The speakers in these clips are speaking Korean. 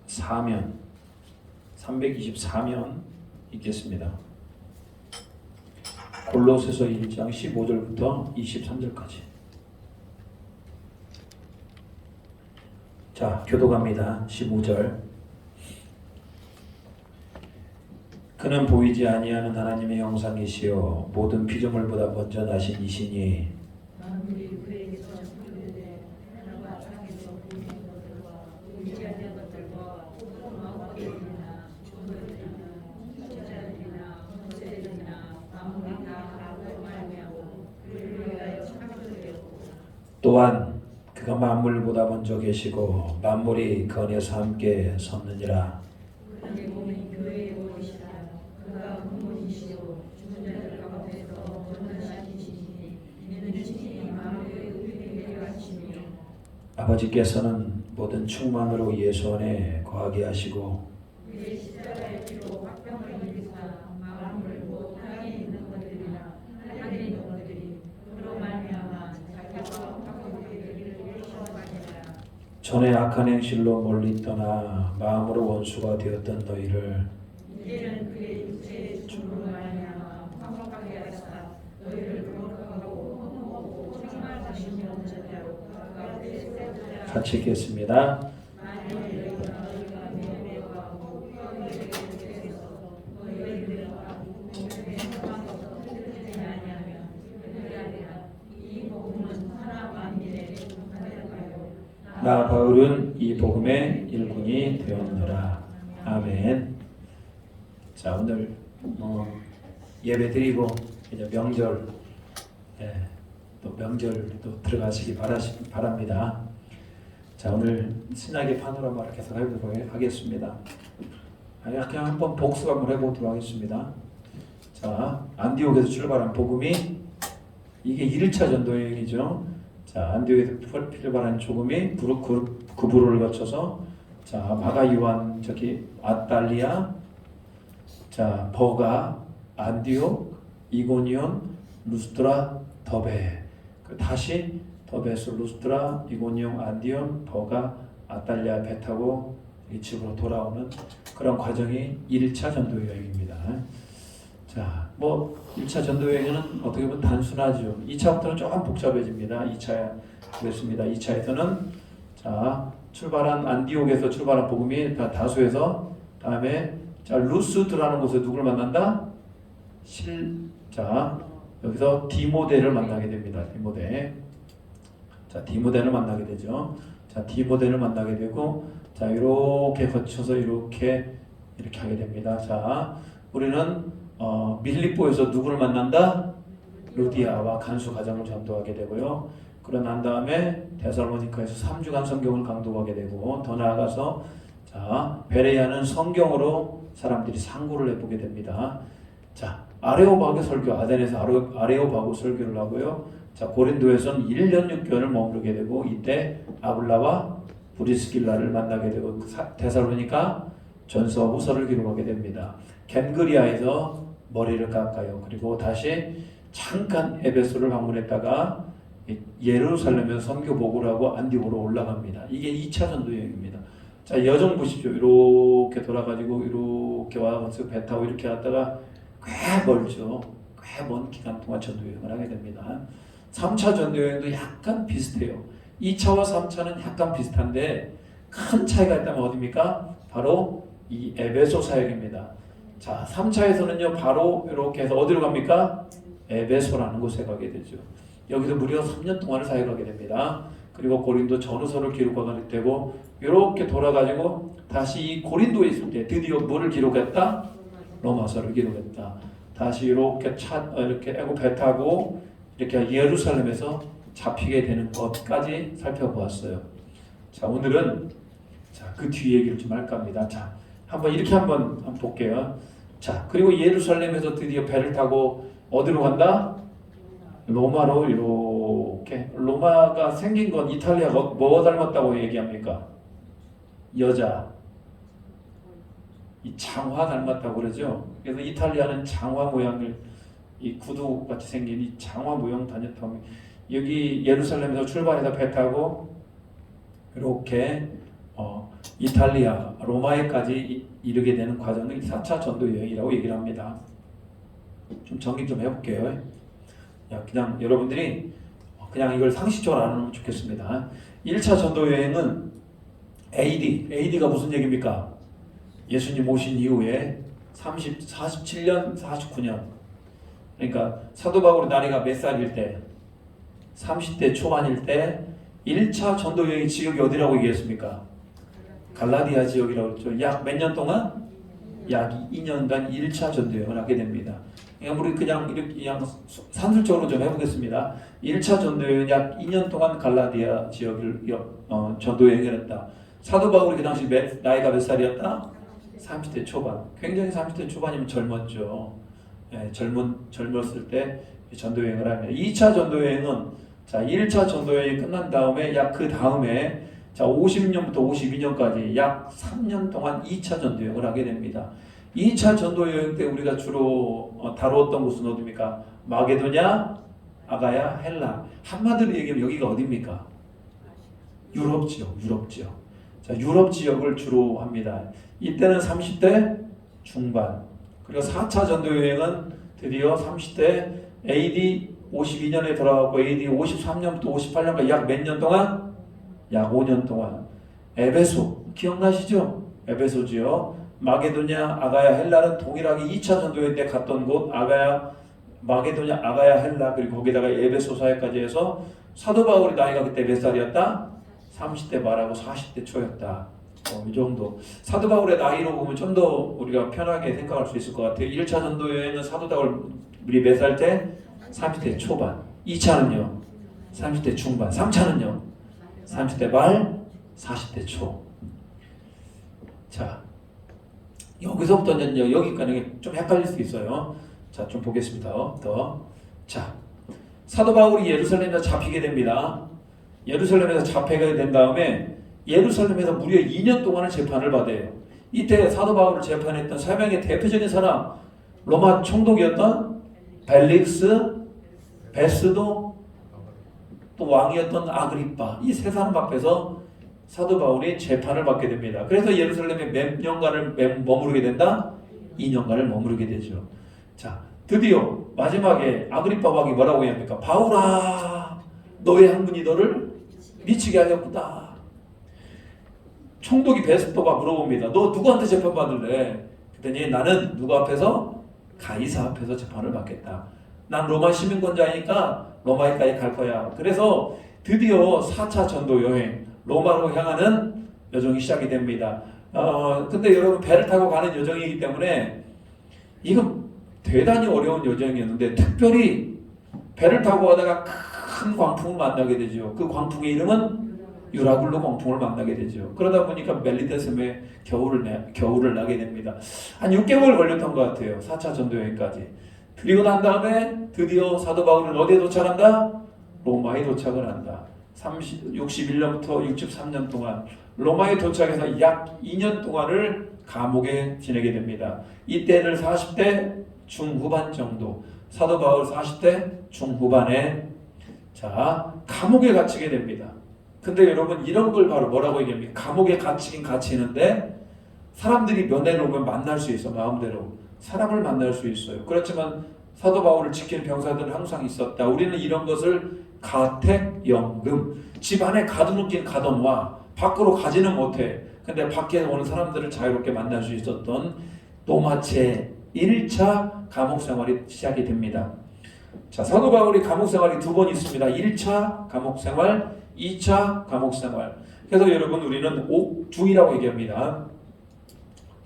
324면 있겠습니다. 골로새서 1장 15절부터 23절까지. 자, 교독합니다. 15절. 그는 보이지 아니하는 하나님의 형상이시요 모든 피조물보다 먼저 나신 이시니 또한 그가 만물보다 먼저 계시고 만물이 그 안에서 함께 섰느니라. 아버지께서는 모든 충만으로 예수 안에 거하게 하시고 전에 악한 행실로 멀리 떠나 마음으로 원수가 되었던 너희를 이제는 그의 육체의 죽음으로 말미암아 화목하게 하사 너희를 거룩하고 충만하신 영자로 같이 읽겠습니다. 나 바울은 이 복음의 일꾼이 되었노라. 아멘. 자, 오늘 예배 드리고 이제 명절 또 명절 또 들어가시기 바랍니다. 자, 오늘 신약의 파노라마를 계속 해보도록 하겠습니다. 그냥 한번 복습 한번 해보도록 하겠습니다. 자, 안디옥에서 출발한 복음이 이게 1차 전도 여행이죠. 자, 안디옥에서 출발한 복음이 구브로를 거쳐서 자, 마가 요한 저기 아탈리아, 자, 버가, 안디옥, 이고니온, 루스트라, 더베. 다시 더베에서 루스트라, 이고니온, 안디온, 버가, 아탈리아 배 타고 이 집으로 돌아오는 그런 과정이 1차 전도 여행입니다. 자, 1차 전도 여행은 어떻게 보면 단순하죠. 2차부터는 조금 복잡해집니다. 2차 그랬습니다. 2차에서는 자, 출발한 안디옥에서 출발한 복음이 다수에서 다음에 자, 루스드라는 곳에 누구를 만난다? 자, 여기서 디모데를 만나게 됩니다. 디모데. 자, 디모데를 만나게 되죠. 자, 디모데를 만나게 되고 자, 이렇게 거쳐서 이렇게 하게 됩니다. 자, 우리는 밀립보에서 누구를 만난다? 루디아와 간수 가정을 전도하게 되고요. 그러고 난 다음에 데살로니카에서 3주간 성경을 강독하게 되고 더 나아가서 자, 베레아는 성경으로 사람들이 상고를 해보게 됩니다. 자, 아레오바고 설교, 아덴에서 아레오바고 설교를 하고요. 자, 고린도에서는 1년 6개월을 머무르게 되고 이때 아굴라와 브리스길라를 만나게 되고 데살로니카 전서 후서를 기록하게 됩니다. 겐그리아에서 머리를 깎아요. 그리고 다시 잠깐 에베소를 방문했다가 예루살렘에서 선교 보고를 하고 안디옥으로 올라갑니다. 이게 2차 전도 여행입니다. 자, 여정 보십시오. 이렇게 돌아가지고 이렇게 와서 배 타고 이렇게 갔다가 꽤 멀죠. 꽤 먼 기간 동안 전도 여행을 하게 됩니다. 3차 전도 여행도 약간 비슷해요. 2차와 3차는 약간 비슷한데 큰 차이가 있다면 어디입니까? 바로 이 에베소 사역입니다. 자, 3차에서는요 바로 이렇게 해서 어디로 갑니까? 에베소라는 곳에 가게 되죠. 여기서 무려 3년 동안을 사역하게 됩니다. 그리고 고린도 전후서를 기록하게 되고 이렇게 돌아가지고 다시 이 고린도에 있을 때 드디어 뭐를 기록했다? 로마서를 기록했다. 다시 이렇게 이렇게 배 타고 이렇게 예루살렘에서 잡히게 되는 것까지 살펴보았어요. 자, 오늘은 자, 그 뒤 얘기를 좀 할까 합니다. 자, 한번 볼게요. 자, 그리고 예루살렘에서 드디어 배를 타고 어디로 간다? 로마로 이렇게. 로마가 생긴 건 이탈리아가 뭐 닮았다고 얘기합니까? 여자. 이 장화 닮았다고 그러죠. 그래서 이탈리아는 장화 모양을 이 구두 같이 생긴 이 장화 모양 다녔다고. 여기 예루살렘에서 출발해서 배 타고 이렇게 이탈리아, 로마에까지 이르게 되는 과정을 4차 전도 여행이라고 얘기를 합니다. 좀 정리 좀 해볼게요. 그냥 여러분들이 그냥 이걸 상식적으로 알아놓으면 좋겠습니다. 1차 전도 여행은 AD가 무슨 얘기입니까? 예수님 오신 이후에 47년, 49년. 그러니까 사도 바울의 나이가 몇 살일 때? 30대 초반일 때 1차 전도 여행 지역이 어디라고 얘기했습니까? 갈라디아 지역이라고 했죠. 약 몇 년 동안? 약 2년간 1차 전도 여행을 하게 됩니다. 우리 그냥 이렇게 산술적으로 좀 해보겠습니다. 1차 전도 여행 약 2년 동안 갈라디아 지역을 전도 여행을 했다. 사도 바울이 그 당시 나이가 몇 살이었다? 30대 초반. 굉장히 30대 초반이면 젊었죠. 젊었을 때 전도 여행을 합니다. 2차 전도 여행은 1차 전도 여행이 끝난 다음에 약 그 다음에 50년부터 52년까지 약 3년 동안 2차 전도 여행을 하게 됩니다. 2차 전도 여행 때 우리가 주로 다루었던 곳은 어디입니까? 마게도냐, 아가야, 헬라. 한마디로 얘기하면 여기가 어디입니까? 유럽 지역. 유럽 지역을 주로 합니다. 이때는 30대 중반. 그리고 4차 전도 여행은 드디어 30대 AD 52년에 돌아왔고 AD 53년부터 58년까지 약 몇 년 동안? 약 5년 동안. 에베소 기억나시죠? 에베소지요. 마게도냐, 아가야, 헬라는 동일하게 2차 전도여행 때 갔던 곳 마게도냐, 아가야, 헬라 그리고 거기다가 에베소 사회까지 해서 사도 바울의 나이가 그때 몇 살이었다? 30대 말하고 40대 초였다. 이 정도. 사도 바울의 나이로 보면 좀 더 우리가 편하게 생각할 수 있을 것 같아요. 1차 전도 여행은 사도 바울이 몇 살 때? 30대 초반. 2차는요? 30대 중반. 3차는요? 30대 말, 40대 초. 자, 여기서부터는 여기까지 좀 헷갈릴 수 있어요. 자, 좀 보겠습니다. 자, 사도 바울이 예루살렘에서 잡히게 됩니다. 예루살렘에서 잡히게 된 다음에 예루살렘에서 무려 2년 동안을 재판을 받아요. 이때 사도 바울을 재판했던 3명의 대표적인 사람, 로마 총독이었던 벨릭스, 베스도, 또 왕이었던 아그리파, 이 세 사람 앞에서 사도 바울이 재판을 받게 됩니다. 그래서 예루살렘에 몇 년간을 머무르게 된다? 2년간을 머무르게 되죠. 자, 드디어 마지막에 아그리파 왕이 뭐라고 합니까? 바울아, 너의 학문이 너를 미치게 하였구나. 총독이 베스토가 물어봅니다. 너 누구한테 재판받을래? 그랬더니 나는 누구 앞에서? 가이사 앞에서 재판을 받겠다. 난 로마 시민권자이니까 로마에까지 갈 거야. 그래서 드디어 4차 전도 여행, 로마로 향하는 여정이 시작이 됩니다. 근데 여러분 배를 타고 가는 여정이기 때문에 이건 대단히 어려운 여정이었는데 특별히 배를 타고 가다가 큰 광풍을 만나게 되죠. 그 광풍의 이름은 유라굴로 광풍을 만나게 되죠. 그러다 보니까 멜리데섬에 겨울을 나게 됩니다. 한 6개월 걸렸던 것 같아요. 4차 전도 여행까지. 그리고 난 다음에 드디어 사도 바울은 어디에 도착한다? 로마에 도착을 한다. 61년부터 63년 동안 로마에 도착해서 약 2년 동안을 감옥에 지내게 됩니다. 이때를 40대 중후반 정도, 사도 바울 40대 중후반에 감옥에 갇히게 됩니다. 근데 여러분 이런 걸 바로 뭐라고 얘기합니까? 감옥에 갇히긴 갇히는데 사람들이 면회를 오면 만날 수 있어. 마음대로 사람을 만날 수 있어요. 그렇지만 사도 바울을 지키는 병사들은 항상 있었다. 우리는 이런 것을 가택연금, 집 안에 가둬놓긴 가둬놔 밖으로 가지는 못해. 근데 밖에 오는 사람들을 자유롭게 만날 수 있었던 노마체 1차 감옥 생활이 시작이 됩니다. 자, 사도 바울이 감옥 생활이 2번 있습니다. 1차 감옥 생활, 2차 감옥 생활. 그래서 여러분 우리는 옥중이라고 얘기합니다.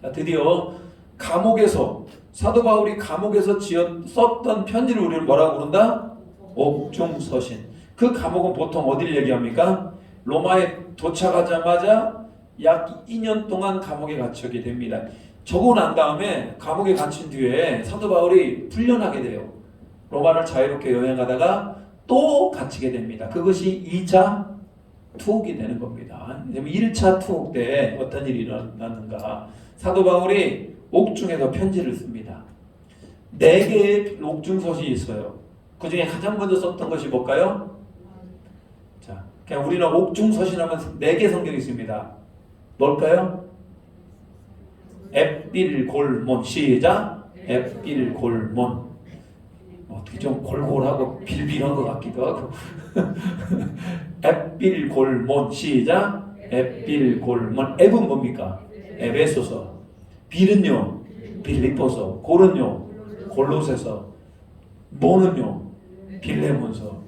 자, 드디어 감옥에서 사도 바울이 감옥에서 썼던 편지를 우리는 뭐라고 부른다? 옥중서신. 그 감옥은 보통 어디를 얘기합니까? 로마에 도착하자마자 약 2년 동안 감옥에 갇히게 됩니다. 적어 난 다음에 감옥에 갇힌 뒤에 사도 바울이 풀려나게 돼요. 로마를 자유롭게 여행하다가 또 갇히게 됩니다. 그것이 2차 투옥이 되는 겁니다. 1차 투옥 때 어떤 일이 일어났는가? 사도 바울이 옥중에서 편지를 씁니다. 4개의 옥중서신이 있어요. 그 중에 가장 먼저 썼던 것이 뭘까요? 자, 그냥 우리는 옥중서신 하면 4개 성경이 있습니다. 뭘까요? 앳빌골몬. 시작. 앳빌골몬. 어떻게 좀 골골하고 빌빌한 것 같기도 하고. 앳빌골몬. 시작. 앳빌골몬. 앳은 뭡니까? 에베소서. 빌은요 빌립보서. 골은요 골로새서. 모는요 빌레몬서.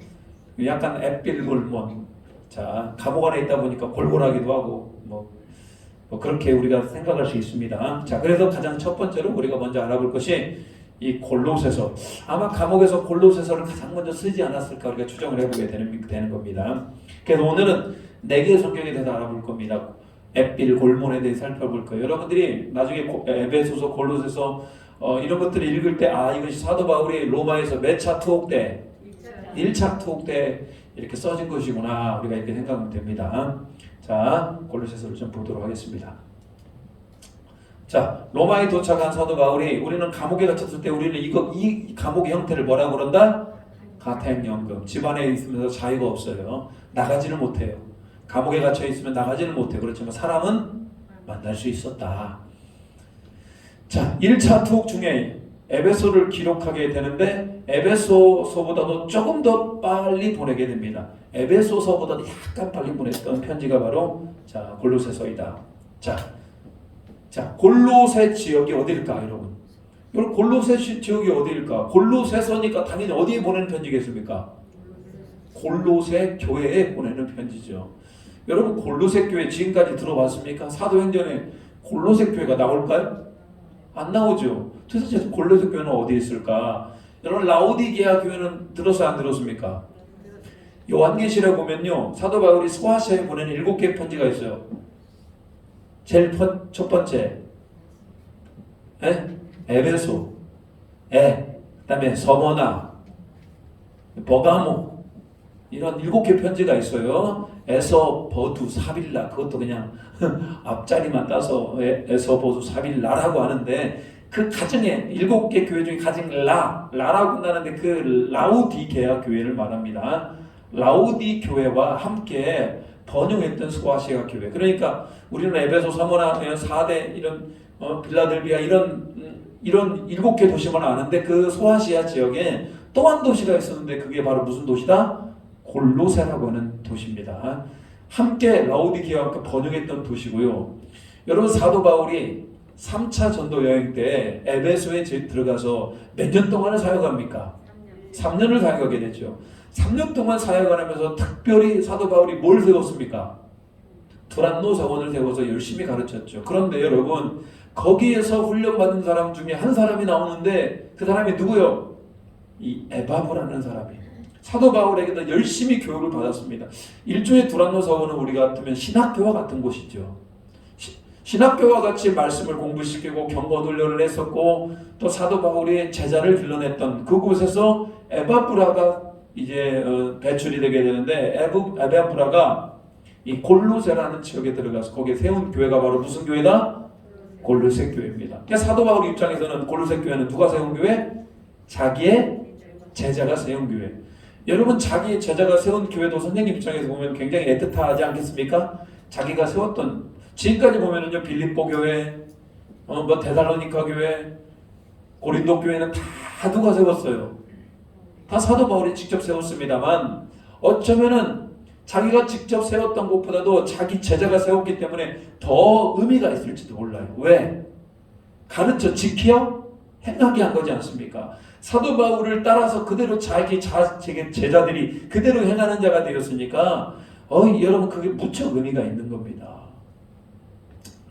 약간 앳빌골몬. 자, 감옥 안에 있다 보니까 골골하기도 하고 뭐 그렇게 우리가 생각할 수 있습니다. 자, 그래서 가장 첫 번째로 우리가 먼저 알아볼 것이 이 골로새서. 아마 감옥에서 골로새서를 가장 먼저 쓰지 않았을까 우리가 추정을 해보게 되는 겁니다. 그래서 오늘은 4개의 성경에 대해서 알아볼 겁니다. 앳빌골몬에 대해 살펴볼 거예요. 여러분들이 나중에 에베소서, 골로새서 이런 것들을 읽을 때 이것이 사도 바울이 로마에서 몇 차 투옥 때? 1차 투옥 때 이렇게 써진 것이구나 우리가 이렇게 생각하면 됩니다. 자, 골로새서를 좀 보도록 하겠습니다. 자, 로마에 도착한 사도 바울이 우리는 감옥에 갇혔을 때 우리는 이 감옥의 형태를 뭐라고 그런다? 가택연금. 집안에 있으면서 자유가 없어요. 나가지는 못해요. 감옥에 갇혀 있으면 나가지는 못해요. 그렇지만 사람은 만날 수 있었다. 자, 1차 투옥 중에 에베소를 기록하게 되는데 에베소서보다도 조금 더 빨리 보내게 됩니다. 에베소서보다도 약간 빨리 보냈던 편지가 바로 자, 골로새서이다. 자, 골로새 지역이 어디일까, 여러분? 여러분, 골로새 지역이 어디일까? 골로새서니까 당연히 어디에 보내는 편지겠습니까? 골로새 교회에 보내는 편지죠. 여러분, 골로새 교회 지금까지 들어봤습니까? 사도행전에 골로새 교회가 나올까요? 안 나오죠. 도대체 골로새 교회는 어디에 있을까? 여러분, 라오디게아 교회는 들었어요, 안 들었습니까? 요한계시록에 보면요, 사도 바울이 소아시아에 보내는 7개의 편지가 있어요. 제일 첫 번째, 에베소, 그다음에 서머나, 버가모, 이런 7개 편지가 있어요. 에서, 버두, 사빌라, 그것도 그냥 앞자리만 따서 에서, 버두, 사빌라라고 하는데 그 가정에 7개 교회 중에 가정 라라고 끝나는데 그 라오디게아 교회를 말합니다. 라오디 교회와 함께 번영했던 소아시아 교회. 그러니까 우리는 에베소, 서머나, 4대 이런 빌라델비아 이런 7개 도시만 아는데 그 소아시아 지역에 또 한 도시가 있었는데 그게 바로 무슨 도시다? 골로새라고 하는 도시입니다. 함께 라오디게아와 함께 번영했던 도시고요. 여러분, 사도 바울이 3차 전도 여행 때 에베소에 들어가서 몇 년 동안을 사역합니까? 3년을 사역하게 되죠. 3년 동안 사역을 하면서 특별히 사도 바울이 뭘 세웠습니까? 두란노 서원을 세워서 열심히 가르쳤죠. 그런데 여러분, 거기에서 훈련받은 사람 중에 한 사람이 나오는데 그 사람이 누구요? 이 에바브라는 사람이 사도 바울에게도 열심히 교육을 받았습니다. 일종의 두란노 서원은 우리가 같으면 신학교와 같은 곳이죠. 신학교와 같이 말씀을 공부시키고 경건 훈련을 했었고 또 사도 바울이 제자를 길러냈던 그곳에서 에바브라가 이제 배출이 되게 되는데 에바브라가 이 골로새라는 지역에 들어가서 거기에 세운 교회가 바로 무슨 교회다? 골로새 교회입니다. 그러니까 사도 바울 입장에서는 골로새 교회는 누가 세운 교회? 자기의 제자가 세운 교회. 여러분, 자기의 제자가 세운 교회도 선생님 입장에서 보면 굉장히 애틋하지 않겠습니까? 자기가 세웠던 지금까지 보면은요, 빌립보 교회, 데살로니가 교회, 고린도 교회는 다 누가 세웠어요? 다 사도 바울이 직접 세웠습니다만 어쩌면은 자기가 직접 세웠던 것보다도 자기 제자가 세웠기 때문에 더 의미가 있을지도 몰라요. 왜? 가르쳐 지키어 행하게 한 거지 않습니까? 사도 바울을 따라서 그대로 자기 제자들이 그대로 행하는 자가 되었으니까 여러분, 그게 무척 의미가 있는 겁니다.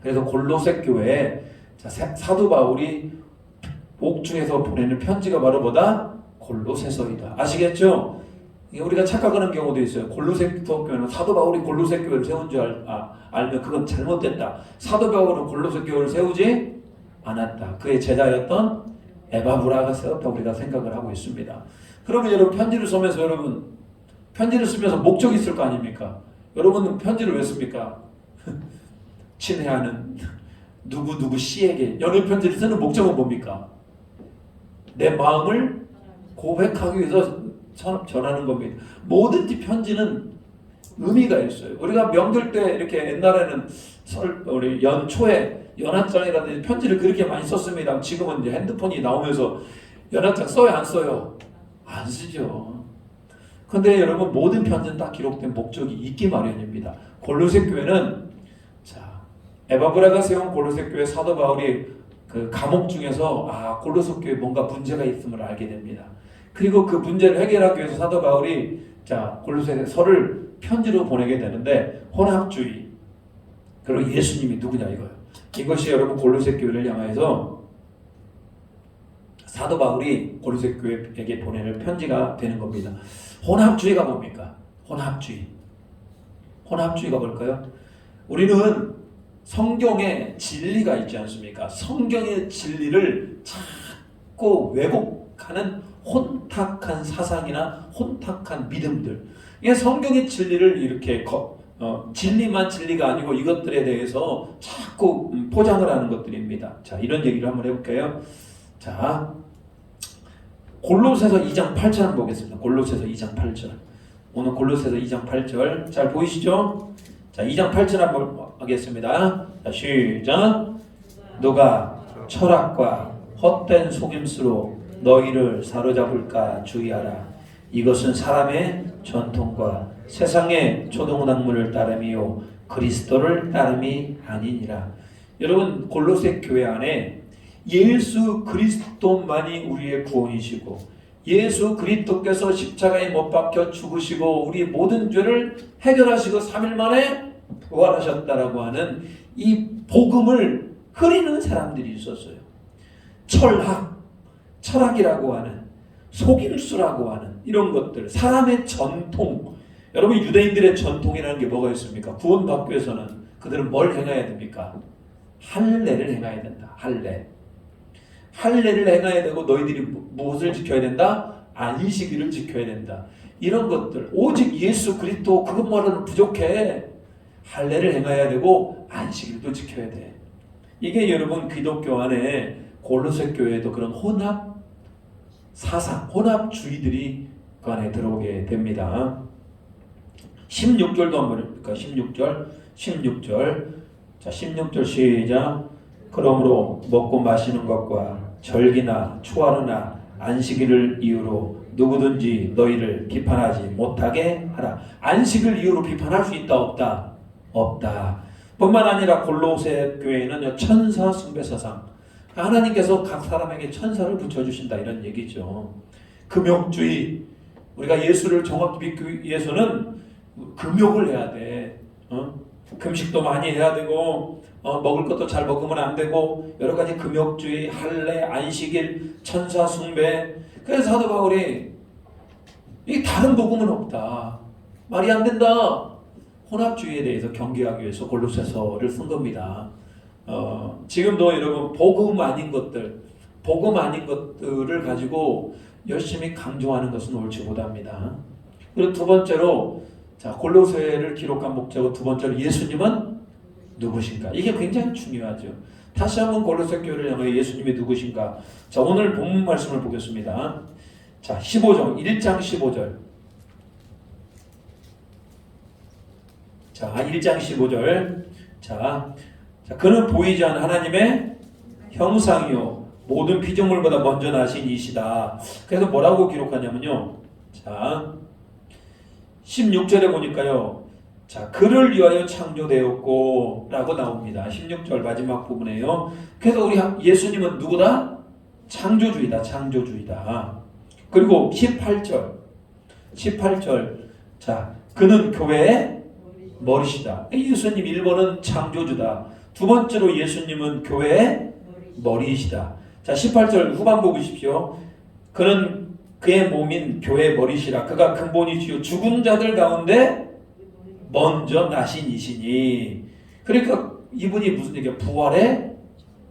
그래서 골로새 교회에 사도 바울이 옥중에서 보내는 편지가 바로 뭐다? 골로새서이다. 아시겠죠? 우리가 착각하는 경우도 있어요. 골로새 교회는 사도 바울이 골로새 교회를 세운 줄 알면 그건 잘못됐다. 사도 바울은 골로새 교회를 세우지 않았다. 그의 제자였던 에바브라가 세웠다고 우리가 생각을 하고 있습니다. 그러면 여러분, 편지를 쓰면서 목적이 있을 거 아닙니까? 여러분은 편지를 왜 씁니까? 친애하는 누구 씨에게 연애 편지를 쓰는 목적은 뭡니까? 내 마음을 고백하기 위해서 전하는 겁니다. 뭐든지 편지는 의미가 있어요. 우리가 명절 때 이렇게 옛날에는 우리 연초에 연한장이라든지 편지를 그렇게 많이 썼습니다. 지금은 이제 핸드폰이 나오면서 연한장 써요, 안 써요? 안 쓰죠. 근데 여러분, 모든 편지는 다 기록된 목적이 있기 마련입니다. 골로새 교회는, 자, 에바브라가 세운 골로새 교회 사도 바울이 그 감옥 중에서 골로새 교회에 뭔가 문제가 있음을 알게 됩니다. 그리고 그 문제를 해결하기 위해서 사도 바울이 골로새서를 편지로 보내게 되는데, 혼합주의, 그리고 예수님이 누구냐 이거예요. 이것이 여러분 골로새 교회를 향해서 사도 바울이 골로새 교회에게 보내는 편지가 되는 겁니다. 혼합주의가 뭡니까? 혼합주의가 뭘까요? 우리는 성경에 진리가 있지 않습니까? 성경의 진리를 자꾸 왜곡하는 혼탁한 사상이나 혼탁한 믿음들. 이게 성경의 진리를 이렇게 진리만 진리가 아니고 이것들에 대해서 자꾸 포장을 하는 것들입니다. 자, 이런 얘기를 한번 해볼게요. 자, 골로새서 2장 8절 한번 보겠습니다. 골로새서 2장 8절. 오늘 골로새서 2장 8절 잘 보이시죠? 자, 2장 8절 한번 하겠습니다. 자, 시작. 누가 철학과 헛된 속임수로 너희를 사로잡을까 주의하라. 이것은 사람의 전통과 세상의 초동락물을 따름이요 그리스도를 따름이 아니니라. 여러분, 골로새 교회 안에 예수 그리스도만이 우리의 구원이시고 예수 그리스도께서 십자가에 못 박혀 죽으시고 우리 모든 죄를 해결하시고 3일 만에 부활하셨다라고 하는 이 복음을 흐리는 사람들이 있었어요. 철학이라고 하는, 속임수라고 하는 이런 것들, 사람의 전통. 여러분, 유대인들의 전통이라는 게 뭐가 있습니까? 구원받기 위해서는 그들은 뭘 행해야 됩니까? 할례를 행해야 된다. 할례를 행해야 되고, 너희들이 무엇을 지켜야 된다? 안식일을 지켜야 된다. 이런 것들, 오직 예수 그리스도 그것만으로는 부족해. 할례를 행해야 되고 안식일도 지켜야 돼. 이게 여러분 기독교 안에 골로새 교회에도 그런 혼합 사상, 혼합주의들이 그 안에 들어오게 됩니다. 16절도 한번 해볼까? 16절. 자, 16절 시작. 그러므로 먹고 마시는 것과 절기나 초하루나 안식일을 이유로 누구든지 너희를 비판하지 못하게 하라. 안식을 이유로 비판할 수 있다 없다? 없다. 뿐만 아니라 골로새 교회에는 천사 숭배 사상, 하나님께서 각 사람에게 천사를 붙여주신다 이런 얘기죠. 금욕주의, 우리가 예수를 정확히 믿기 위해서는 금욕을 해야 돼. 금식도 많이 해야 되고 먹을 것도 잘 먹으면 안 되고 여러 가지 금욕주의, 할례, 안식일, 천사 숭배. 그래서 사도 바울이 이 다른 복음은 없다, 말이 안 된다, 혼합주의에 대해서 경계하기 위해서 골로새서를 쓴 겁니다. 지금도 여러분 복음 아닌 것들을 가지고 열심히 강조하는 것은 옳지 못합니다. 그리고 두 번째로, 자, 골로새를 기록한 목적은 두 번째로 예수님은 누구신가? 이게 굉장히 중요하죠. 다시 한번 골로새 교회를 향해 예수님이 누구신가? 자, 오늘 본문 말씀을 보겠습니다. 자, 15절, 1장 15절. 자, 1장 15절. 자, 그는 보이지 않는 하나님의 형상이요 모든 피조물보다 먼저 나신 이시다. 그래서 뭐라고 기록하냐면요. 자, 16절에 보니까요. 자, 그를 위하여 창조되었고 라고 나옵니다. 16절 마지막 부분에요. 그래서 우리 예수님은 누구다? 창조주의다. 그리고 18절. 자, 그는 교회의 머리시다. 예수님 1번은 창조주다. 두 번째로 예수님은 교회의 머리이시다. 자, 18절 후반 보십시오. 그는 그의 몸인 교회의 머리시라. 그가 근본이시요 죽은 자들 가운데 먼저 나신 이시니. 그러니까 이분이 무슨 얘기야? 부활의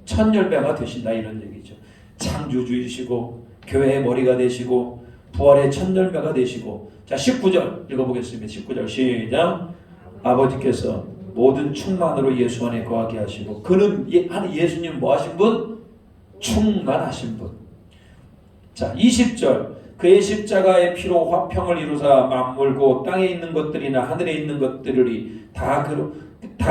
첫 열매가 되신다 이런 얘기죠. 창조주이시고 교회의 머리가 되시고 부활의 첫 열매가 되시고. 자, 19절 읽어보겠습니다. 19절 시작. 아버지께서 모든 충만으로 예수 안에 거하게 하시고. 그는 예수님 뭐 하신 분? 충만하신 분. 자, 20절. 그의 십자가의 피로 화평을 이루사 만물고 땅에 있는 것들이나 하늘에 있는 것들이 다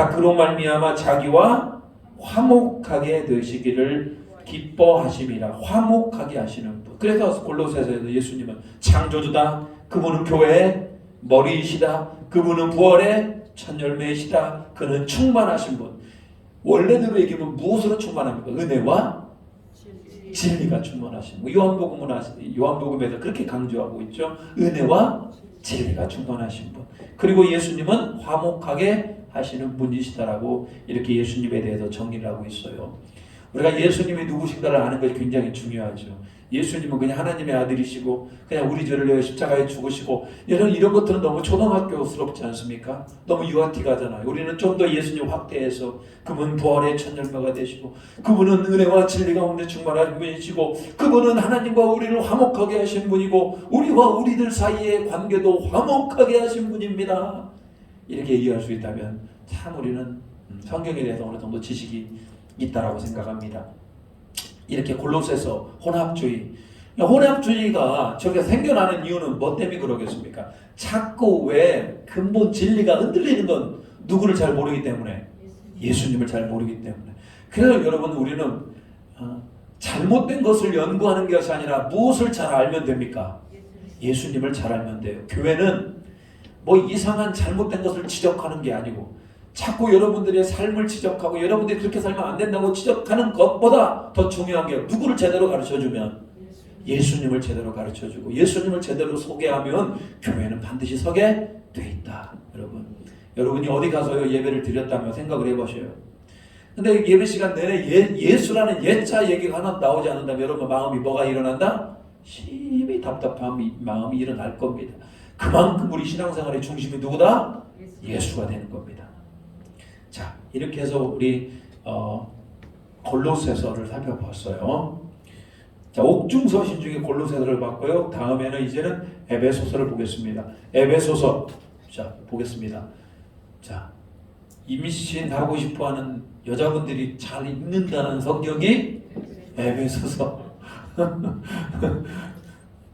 그로 말미암아 자기와 화목하게 되시기를 기뻐하심이라. 화목하게 하시는 분. 그래서 골로새서에서 예수님은 창조주다. 그분은 교회의 머리이시다. 그분은 부활의 첫 열매이시다. 그는 충만하신 분. 원래대로 얘기하면 무엇으로 충만합니까? 은혜와 진리가 충만하신 분. 요한복음에서 그렇게 강조하고 있죠. 은혜와 진리가 충만하신 분. 그리고 예수님은 화목하게 하시는 분이시다라고 이렇게 예수님에 대해서 정리를 하고 있어요. 우리가 예수님이 누구신가를 아는 것이 굉장히 중요하죠. 예수님은 그냥 하나님의 아들이시고 그냥 우리 죄를 위해 십자가에 죽으시고 이런 것들은 너무 초등학교스럽지 않습니까? 너무 유아티 가잖아요. 우리는 좀 더 예수님 확대해서 그분 부활의 첫 열매가 되시고 그분은 은혜와 진리 가운데 충만한 분이시고 그분은 하나님과 우리를 화목하게 하신 분이고 우리와 우리들 사이의 관계도 화목하게 하신 분입니다. 이렇게 얘기할 수 있다면 참 우리는 성경에 대해서 어느 정도 지식이 있다라고 생각합니다. 이렇게 골로새서 혼합주의가 저게 생겨나는 이유는 뭐 때문에 그러겠습니까? 자꾸 왜 근본 진리가 흔들리는 건 누구를 잘 모르기 때문에, 예수님을 잘 모르기 때문에. 그래서 여러분 우리는 잘못된 것을 연구하는 것이 아니라 무엇을 잘 알면 됩니까? 예수님을 잘 알면 돼요. 교회는 뭐 이상한 잘못된 것을 지적하는 게 아니고 자꾸 여러분들의 삶을 지적하고 여러분들이 그렇게 살면 안 된다고 지적하는 것보다 더 중요한 게 누구를 제대로 가르쳐주면 예수님을 제대로 가르쳐주고 예수님을 제대로 소개하면 교회는 반드시 서게 돼 있다. 여러분이 어디 가서요 예배를 드렸다며 생각을 해보셔요. 근데 예배 시간 내내 예수라는 예자 얘기가 하나 나오지 않는다면 여러분 마음이 뭐가 일어난다? 심히 답답한 마음이 일어날 겁니다. 그만큼 우리 신앙생활의 중심이 누구다? 예수가 되는 겁니다. 자, 이렇게 해서 우리 골로새서를 살펴봤어요. 자, 옥중서신 중에 골로새서를 봤고요. 다음에는 이제는 에베소서를 보겠습니다. 에베소서, 자 보겠습니다. 자, 임신하고 싶어하는 여자분들이 잘 읽는다는 성경이 에베소서.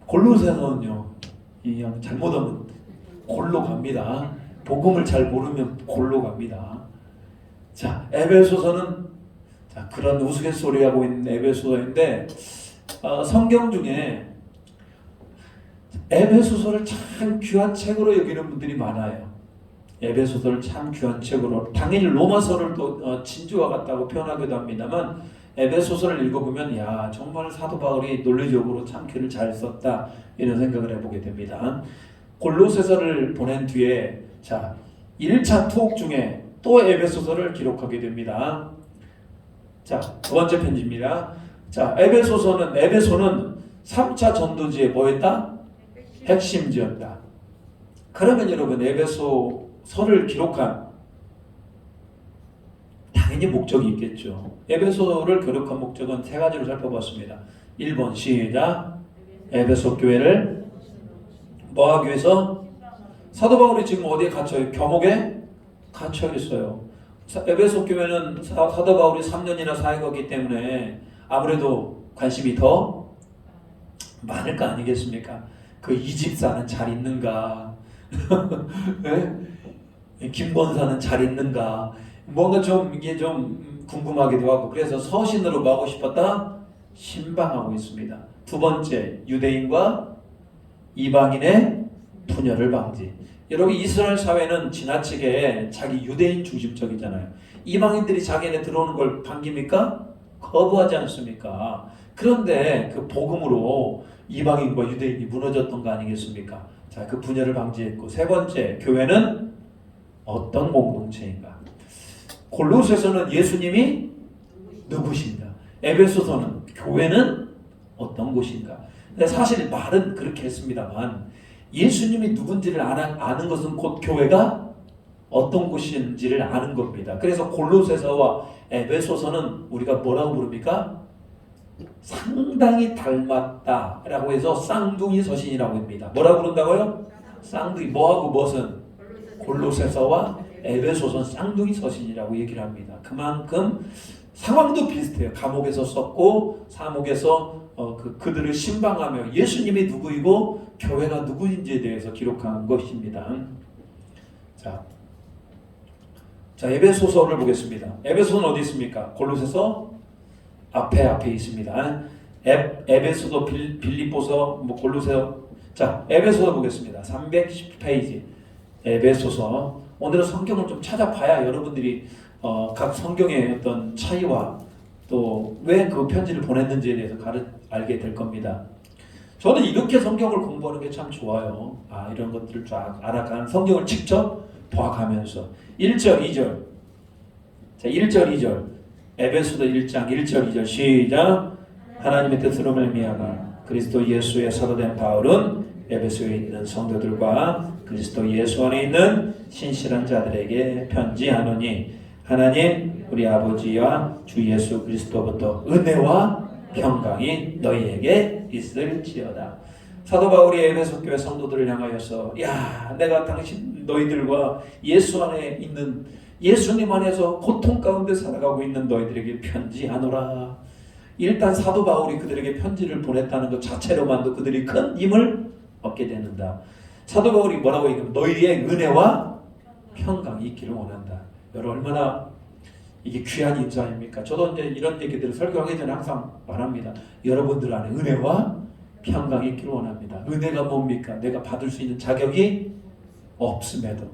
골로새서는요, 그냥 잘못하면 골로 갑니다. 복음을 잘 모르면 골로 갑니다. 자, 에베소서는 자, 그런 우스갯소리하고 있는 에베소서인데 성경 중에 에베소서를 참 귀한 책으로 여기는 분들이 많아요. 에베소서를 참 귀한 책으로, 당연히 로마서를 또 진주와 같다고 표현하기도 합니다만 에베소서를 읽어보면 야 정말 사도 바울이 논리적으로 참 글을 잘 썼다 이런 생각을 해보게 됩니다. 골로새서를 보낸 뒤에 자 1차 투옥 중에 또 에베소서를 기록하게 됩니다. 자, 두 번째 편지입니다. 자, 에베소는 3차 전도지에 뭐였다? 핵심지였다. 그러면 여러분 에베소서를 기록한 당연히 목적이 있겠죠. 에베소를 기록한 목적은 세 가지로 살펴봤습니다. 1번 시작. 에베소 교회를 뭐하기 위해서? 사도 바울이 지금 어디에 갇혀요? 감옥에 갇혀 있어요. 에베소 교회는 사도 바울이 3년이나 사역하기 때문에 아무래도 관심이 더 많을 거 아니겠습니까? 그 이 집사는 잘 있는가? 네? 김권사는 잘 있는가? 뭔가 좀 이게 좀 궁금하기도 하고 그래서 서신으로 뭐 하고 싶었다? 신방하고 있습니다. 두 번째, 유대인과 이방인의 분열을 방지. 여러분 이스라엘 사회는 지나치게 자기 유대인 중심적이잖아요. 이방인들이 자기네 들어오는 걸 반깁니까? 거부하지 않습니까? 그런데 그 복음으로 이방인과 유대인이 무너졌던 거 아니겠습니까? 자, 그 분열을 방지했고 세 번째, 교회는 어떤 공동체인가? 골로새서는 예수님이 누구신가? 에베소서는 교회는 어떤 곳인가? 근데 사실 말은 그렇게 했습니다만 예수님이 누군지를 아는 것은 곧 교회가 어떤 곳인지를 아는 겁니다. 그래서 골로새서와 에베소서는 우리가 뭐라고 부릅니까? 상당히 닮았다라고 해서 쌍둥이 서신이라고 합니다. 뭐라고 부른다고요? 쌍둥이. 뭐하고 무엇은? 골로새서와 에베소서는 쌍둥이 서신이라고 얘기를 합니다. 그만큼 상황도 비슷해요. 감옥에서 썼고 사목에서 그들을 신방하며 예수님이 누구이고 교회가 누구인지에 대해서 기록한 것입니다. 자, 에베소서를 보겠습니다. 에베소는 어디 있습니까? 골로새서 앞에 있습니다. 에베소서, 빌립보서, 골로새. 자, 에베소서 보겠습니다. 310페이지 에베소서. 오늘은 성경을 좀 찾아봐야 여러분들이 각 성경의 어떤 차이와 또 왜 그 편지를 보냈는지에 대해서 알게 될 겁니다. 저는 이렇게 성경을 공부하는 게 참 좋아요. 이런 것들을 쫙 알아가는, 성경을 직접 봐가면서 1절 2절. 자, 1절 2절 에베소서 1장 1절 2절 시작. 하나님의 뜻으로 말미암아 그리스도 예수의 사도된 바울은 에베소에 있는 성도들과 그리스도 예수 안에 있는 신실한 자들에게 편지하노니 하나님 우리 아버지와 주 예수 그리스도부터 은혜와 평강이 너희에게 있을지어다. 사도 바울이 에베소 교회 성도들을 향하여서 내가 당신 너희들과 예수 안에 있는, 예수님 안에서 고통 가운데 살아가고 있는 너희들에게 편지하노라. 일단 사도 바울이 그들에게 편지를 보냈다는 것 자체로만도 그들이 큰 힘을 얻게 되는다. 사도 바울이 뭐라고 얘기하면 너희의 은혜와 평강이 있기를 원한다. 여러분 얼마나 이게 귀한 인사입니까? 저도 이제 이런 얘기들을 설교하기 전에 항상 말합니다. 여러분들 안에 은혜와 평강이 있기를 원합니다. 은혜가 뭡니까? 내가 받을 수 있는 자격이 없음에도,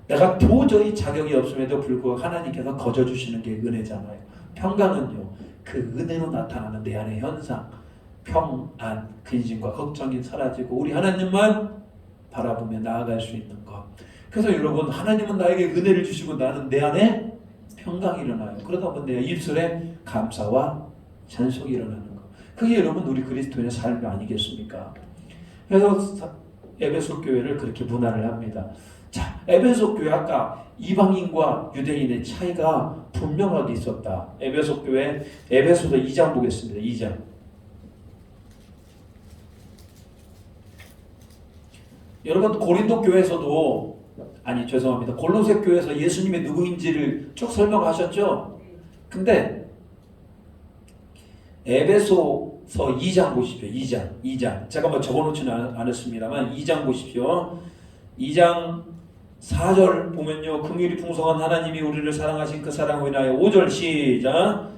내가 도저히 자격이 없음에도 불구하고 하나님께서 거저 주시는 게 은혜잖아요. 평강은요, 그 은혜로 나타나는 내 안의 현상, 평안, 근심과 걱정이 사라지고 우리 하나님만 바라보며 나아갈 수 있는 것. 그래서 여러분, 하나님은 나에게 은혜를 주시고 나는 내 안에 평강이 일어나요. 그러다 보면 내 입술에 감사와 찬송이 일어나는 것. 그게 여러분 우리 그리스도인의 삶이 아니겠습니까? 그래서 에베소 교회를 그렇게 문안을 합니다. 자, 에베소 교회 아까 이방인과 유대인의 차이가 분명하게 있었다. 에베소 교회 에베소서 2장 보겠습니다. 2장. 여러분 고린도 교회에서도 골로새 교회에서 예수님이 누구인지를 쭉 설명하셨죠? 근데 에베소서 2장 보십시오. 2장. 제가 뭐 적어놓지는 않았습니다만 2장 보십시오. 2장 4절 보면요. 긍휼이 풍성한 하나님이 우리를 사랑하신 그 사랑으로 인하여 5절 시작.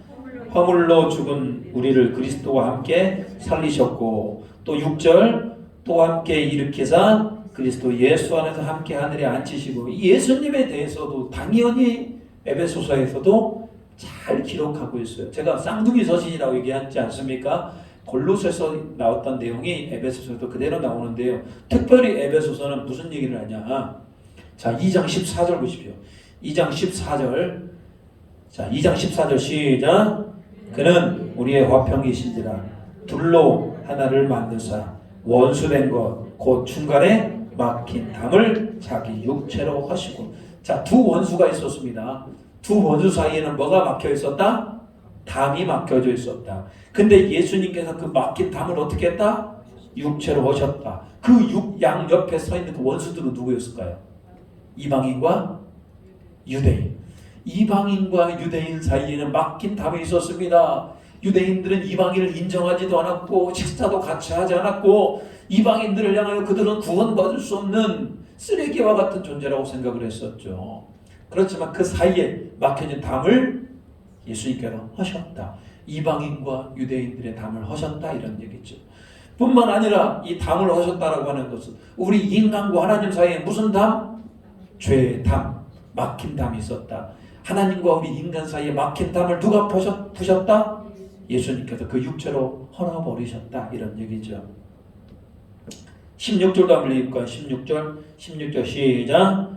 허물로 죽은 우리를 그리스도와 함께 살리셨고, 또 6절 또 함께 일으키사 그리스도 예수 안에서 함께 하늘에 앉히시고, 예수님에 대해서도 당연히 에베소서에서도 잘 기록하고 있어요. 제가 쌍둥이 서신이라고 얘기하지 않습니까? 골로새서 나왔던 내용이 에베소서에도 그대로 나오는데요. 특별히 에베소서는 무슨 얘기를 하냐? 자, 2장 14절 보십시오. 2장 14절. 자, 2장 14절 시작. 그는 우리의 화평이신지라 둘로 하나를 만드사 원수된 것 곧 중간에 막힌 담을 자기 육체로 하시고. 자, 두 원수가 있었습니다. 두 원수 사이에는 뭐가 막혀 있었다? 담이 막혀져 있었다. 근데 예수님께서 그 막힌 담을 어떻게 했다? 육체로 하셨다. 그 양 옆에 서 있는 그 원수들은 누구였을까요? 이방인과 유대인. 이방인과 유대인 사이에는 막힌 담이 있었습니다. 유대인들은 이방인을 인정하지도 않았고 식사도 같이 하지 않았고 이방인들을 향하여 그들은 구원받을 수 없는 쓰레기와 같은 존재라고 생각을 했었죠. 그렇지만 그 사이에 막혀진 담을 예수님께서 하셨다. 이방인과 유대인들의 담을 하셨다, 이런 얘기죠. 뿐만 아니라 이 담을 하셨다라고 하는 것은 우리 인간과 하나님 사이에 무슨 담? 죄의 담, 막힌 담이 있었다. 하나님과 우리 인간 사이에 막힌 담을 누가 푸셨다? 예수님께서 그 육체로 헐어버리셨다, 이런 얘기죠. 16절도 한번 읽을까요? 16절 시작.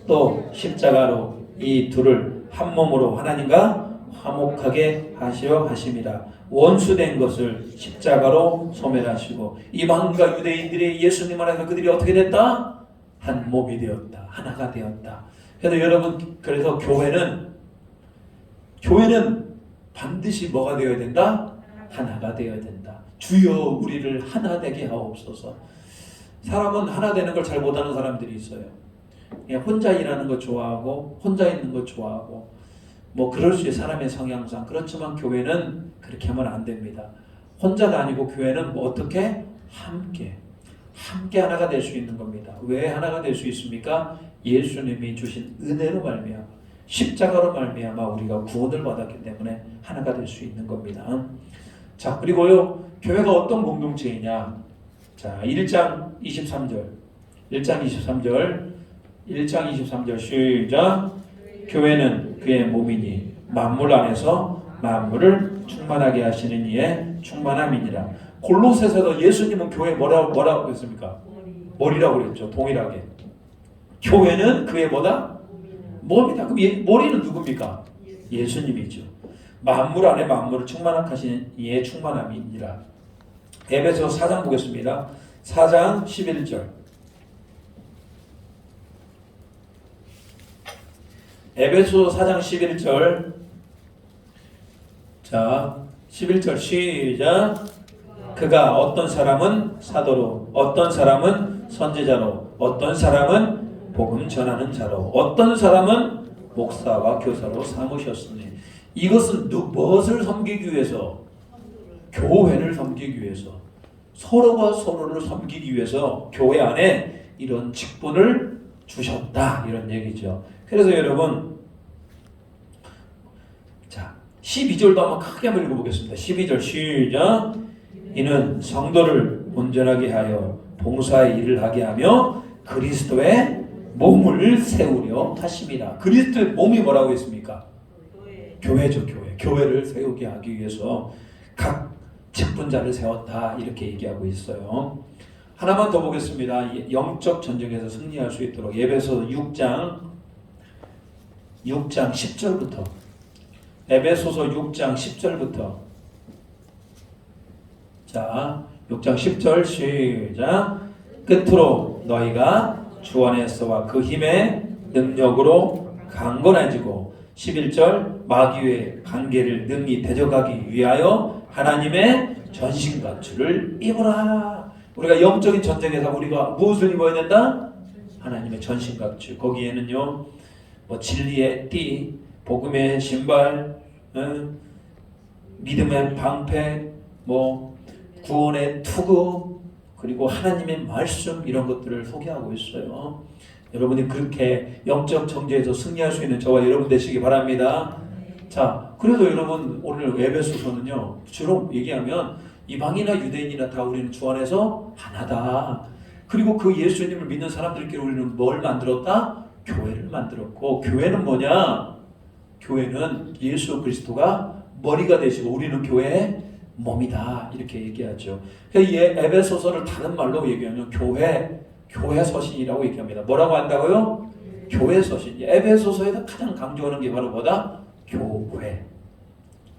또 십자가로 이 둘을 한 몸으로 하나님과 화목하게 하시려 하심이라. 원수된 것을 십자가로 소멸하시고 이방인과 유대인들이 예수님 안에서 그들이 어떻게 됐다? 한 몸이 되었다. 하나가 되었다. 그래서 여러분, 그래서 교회는 반드시 뭐가 되어야 된다? 하나가 되어야 된다. 주여 우리를 하나 되게 하옵소서. 사람은 하나 되는 걸 잘 못하는 사람들이 있어요. 그냥 혼자 일하는 거 좋아하고 혼자 있는 거 좋아하고 뭐 그럴 수 있어요. 사람의 성향상. 그렇지만 교회는 그렇게 하면 안 됩니다. 혼자가 아니고 교회는 뭐 어떻게? 함께 하나가 될 수 있는 겁니다. 왜 하나가 될 수 있습니까? 예수님이 주신 은혜로 말미암아 십자가로 말미암아 우리가 구원을 받았기 때문에 하나가 될 수 있는 겁니다. 자, 그리고요, 교회가 어떤 공동체이냐? 자, 1장 23절 시작. 교회는 그의 몸이니 만물 안에서 만물을 충만하게 하시는 이의 충만함이니라. 골로새서도 예수님은 교회 뭐라고 했습니까? 머리라고 그랬죠. 동일하게. 교회는 그의 뭐다? 몸이다. 그럼 머리는 누굽니까? 예수님이죠. 만물 안에 만물을 충만하게 하시는 이의 충만함이니라. 에베소서 4장 보겠습니다. 4장 11절. 에베소서 4장 11절. 자, 11절 시작. 그가 어떤 사람은 사도로, 어떤 사람은 선지자로, 어떤 사람은 복음 전하는 자로, 어떤 사람은 목사와 교사로 삼으셨으니. 이것은 무엇을 섬기기 위해서? 교회를 섬기기 위해서, 서로가 서로를 섬기기 위해서 교회 안에 이런 직분을 주셨다, 이런 얘기죠. 그래서 여러분, 자 12절도 한번 크게 한번 읽어보겠습니다. 12절 시작. 이는 성도를 온전하게 하여 봉사의 일을 하게 하며 그리스도의 몸을 세우려 하심이라. 그리스도의 몸이 뭐라고 했습니까? 교회죠. 교회를 세우게 하기 위해서 각 직분자를 세웠다, 이렇게 얘기하고 있어요. 하나만 더 보겠습니다. 영적 전쟁에서 승리할 수 있도록 에베소서 6장 10절부터, 에베소서 6장 10절부터. 자, 6장 10절 시작. 끝으로 너희가 주 안에서와 그 힘의 능력으로 강건해지고, 11절 마귀의 관계를 능히 대적하기 위하여 하나님의 전신갑주를 입으라. 우리가 영적인 전쟁에서 우리가 무엇을 입어야 된다? 하나님의 전신갑주. 거기에는요, 뭐 진리의 띠, 복음의 신발, 믿음의 방패, 뭐 구원의 투구, 그리고 하나님의 말씀, 이런 것들을 소개하고 있어요. 여러분이 그렇게 영적 정죄에서 승리할 수 있는 저와 여러분 되시기 바랍니다. 자, 그래도 여러분 오늘 에베소서는요, 주로 얘기하면 이방이나 유대인이나 다 우리는 주 안에서 하나다. 그리고 그 예수님을 믿는 사람들끼리 우리는 뭘 만들었다? 교회를 만들었고, 교회는 뭐냐? 교회는 예수 그리스도가 머리가 되시고 우리는 교회의 몸이다, 이렇게 얘기하죠. 이 에베소서를 다른 말로 얘기하면 교회 서신이라고 얘기합니다. 뭐라고 한다고요? 교회 서신. 에베소서에서 가장 강조하는 게 바로 뭐다? 교회.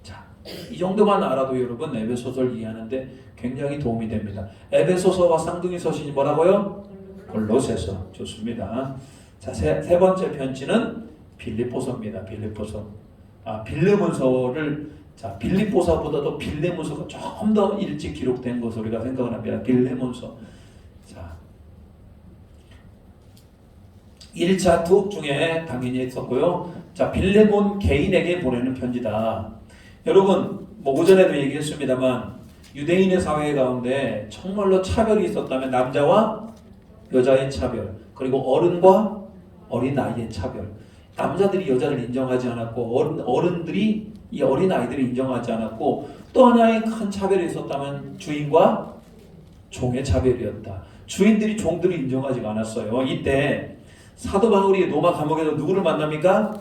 자, 이 정도만 알아도 여러분 에베소서를 이해하는데 굉장히 도움이 됩니다. 에베소서와 쌍둥이 서신이 뭐라고요? 골로새서. 좋습니다. 자, 세 번째 편지는 빌립보서입니다. 빌립보서. 빌레몬서를, 자, 빌립보서보다도 빌레몬서가 조금 더 일찍 기록된 것으로 우리가 생각을 합니다. 빌레몬서. 자, 1차 투옥 중에 당연히 있었고요. 자, 빌레몬 개인에게 보내는 편지다. 여러분, 뭐 오전에도 얘기했습니다만 유대인의 사회 가운데 정말로 차별이 있었다면 남자와 여자의 차별, 그리고 어른과 어린아이의 차별. 남자들이 여자를 인정하지 않았고 어른들이 이 어린아이들을 인정하지 않았고, 또 하나의 큰 차별이 있었다면 주인과 종의 차별이었다. 주인들이 종들을 인정하지 않았어요. 이때 사도 바울이 로마 감옥에서 누구를 만납니까?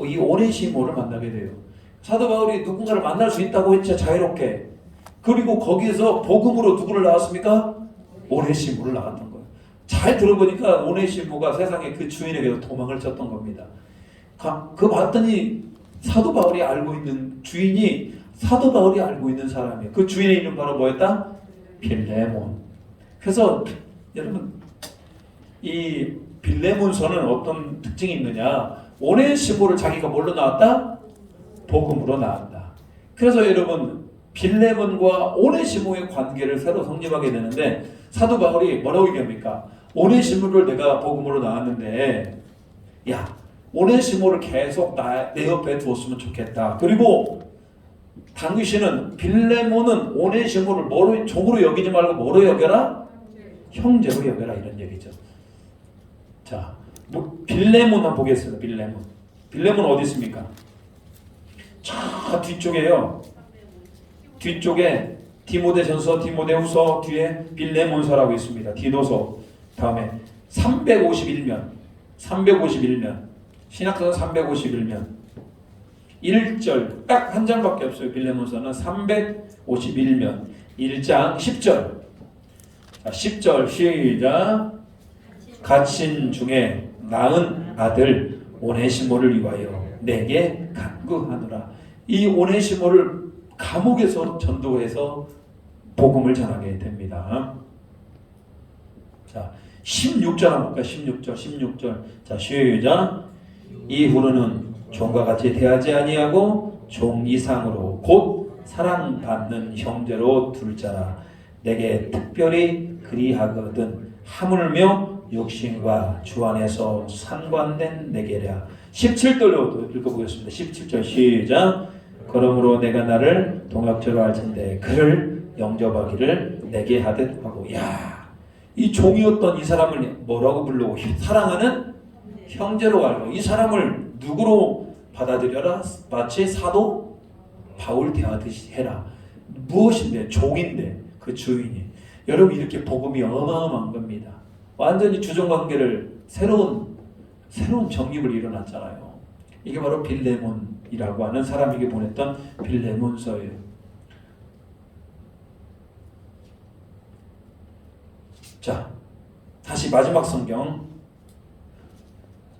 이 오네시모를 만나게 돼요. 사도 바울이 누군가를 만날 수 있다고 했죠, 자유롭게. 그리고 거기에서 복음으로 누구를 낳았습니까? 오네시모를 낳았던 거예요. 잘 들어보니까 오네시모가 세상에 그 주인에게서 도망을 쳤던 겁니다. 그 봤더니 사도 바울이 알고 있는 주인이 사도 바울이 알고 있는 사람이에요. 그 주인의 이름 바로 뭐였다? 빌레몬. 그래서 여러분, 이 빌레몬서는 어떤 특징이 있느냐? 오네시모를 자기가 뭘로 낳았다? 복음으로 낳았다. 그래서 여러분, 빌레몬과 오네시모의 관계를 새로 성립하게 되는데, 사도 바울이 뭐라고 얘기합니까? 오네시모를 내가 복음으로 낳았는데, 야, 오네시모를 계속 내 옆에 두었으면 좋겠다. 그리고 당시는 빌레몬은 오네시모를 뭐로 종으로 여기지 말고 뭐로 여겨라? 형제로 여겨라 이런 얘기죠. 자, 빌레몬 한번 보겠습니다. 빌레몬 어디 있습니까? 저 뒤쪽에요. 뒤쪽에 디모데전서, 디모데후서 뒤에 빌레몬서라고 있습니다. 디도서 다음에 351면 신약서는 351면 1절 딱 한 장밖에 없어요. 빌레몬서는 351면 1장 10절. 자, 10절 시작. 갇힌 중에 낳은 아들 오네시모를 위하여 내게 간구하노라. 이 오네시모를 감옥에서 전도해서 복음을 전하게 됩니다. 자, 16절 한번 볼까요? 16절. 자, 시작. 이후로는 종과 같이 대하지 아니하고 종 이상으로 곧 사랑받는 형제로 둘 자라. 내게 특별히 그리하거든 하물며 육신과 주 안에서 상관된 내게랴. 17절로 읽어보겠습니다. 17절 시작. 그러므로 내가 나를 동역자로 할 텐데 그를 영접하기를 내게 하듯 하고. 야, 이 종이었던 이 사람을 뭐라고 부르고 사랑하는 형제로 알고 이 사람을 누구로 받아들여라? 마치 사도 바울 대하듯이 해라. 무엇인데? 종인데 그 주인이. 여러분 이렇게 복음이 어마어마한 겁니다. 완전히 주종관계를 새로운 정립을 일어났잖아요. 이게 바로 빌레몬이라고 하는 사람에게 보냈던 빌레몬서예요. 자, 다시 마지막 성경.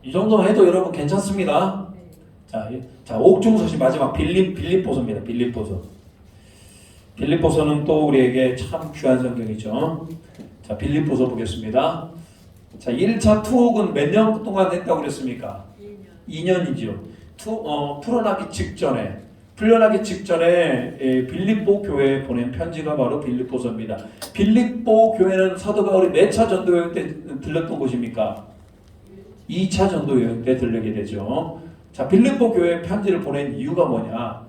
이 정도만 해도 여러분 괜찮습니다. 자, 옥중서시 마지막 빌립보서입니다. 빌립보서는 또 우리에게 참 귀한 성경이죠. 자, 빌립보서 보겠습니다. 자, 1차 투옥은 몇 년 동안 했다고 그랬습니까? 2년이죠. 풀려나기 직전에 빌립보 교회에 보낸 편지가 바로 빌립보서입니다. 빌립보 교회는 사도 바울이 몇 차 전도 여행 때 들렸던 곳입니까? 2차 전도 여행 때 들리게 되죠. 자, 빌립보 교회에 편지를 보낸 이유가 뭐냐?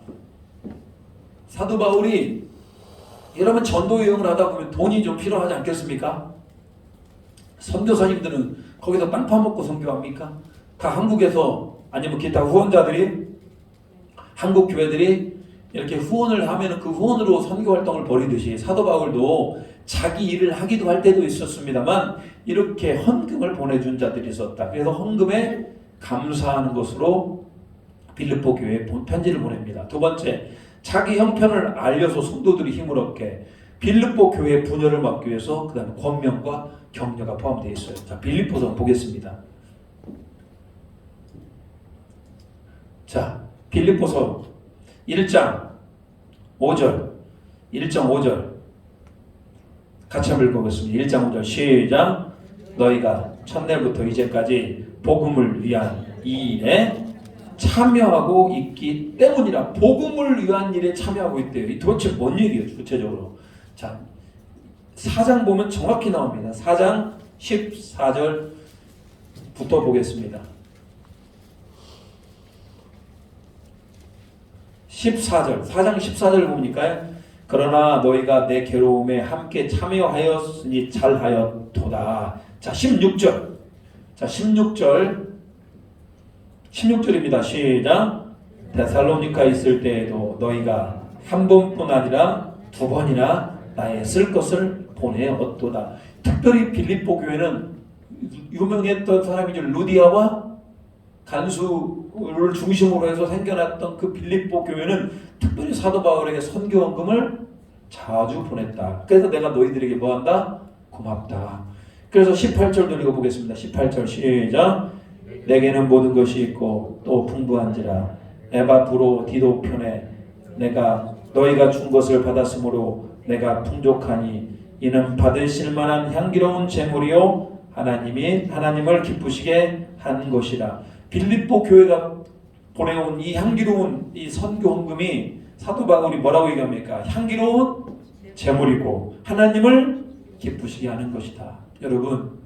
사도 바울이 여러분 전도 여행을 하다 보면 돈이 좀 필요하지 않겠습니까? 선교사님들은 거기서 땅 파먹고 선교합니까? 다 한국에서 아니면 기타 후원자들이 한국 교회들이 이렇게 후원을 하면 그 후원으로 선교 활동을 벌이듯이 사도 바울도 자기 일을 하기도 할 때도 있었습니다만 이렇게 헌금을 보내준 자들이 있었다. 그래서 헌금에 감사하는 것으로 빌립보 교회에 편지를 보냅니다. 두 번째, 자기 형편을 알려서 성도들이 힘을 얻게 빌립보 교회의 분열을 막기 위해서 그 다음에 권면과 격려가 포함되어 있어요. 자, 빌립보서 보겠습니다. 자, 빌립보서 1장 5절 같이 한번 읽어보겠습니다. 1장 5절 시작. 너희가 첫날부터 이제까지 복음을 위한 이 일에 참여하고 있기 때문이라. 복음을 위한 일에 참여하고 있대요. 이 도대체 뭔 얘기예요 구체적으로? 자, 4장 보면 정확히 나옵니다. 4장 14절부터 보겠습니다. 14절, 4장 14절 보니까요. 그러나 너희가 내 괴로움에 함께 참여하였으니 잘하였도다. 자, 16절. 자, 16절입니다. 시작. 데살로니카에 있을 때에도 너희가 한 번뿐 아니라 두 번이나 나의 쓸 것을 보내었도다. 특별히 빌립보 교회는 유명했던 사람이죠. 루디아와 간수를 중심으로 해서 생겨났던 그 빌립보 교회는 특별히 사도 바울에게 선교 헌금을 자주 보냈다. 그래서 내가 너희들에게 뭐한다? 고맙다. 그래서 18절도 읽어보겠습니다. 18절 시작. 내게는 모든 것이 있고 또 풍부한지라 에바브로 디도 편에 내가 너희가 준 것을 받았으므로 내가 풍족하니 이는 받으실 만한 향기로운 제물이요 하나님을 기쁘시게 한 것이라. 빌립보 교회가 보내온 이 향기로운 이 선교 헌금이 사도 바울이 뭐라고 얘기합니까? 향기로운 제물이고 하나님을 기쁘시게 하는 것이다. 여러분,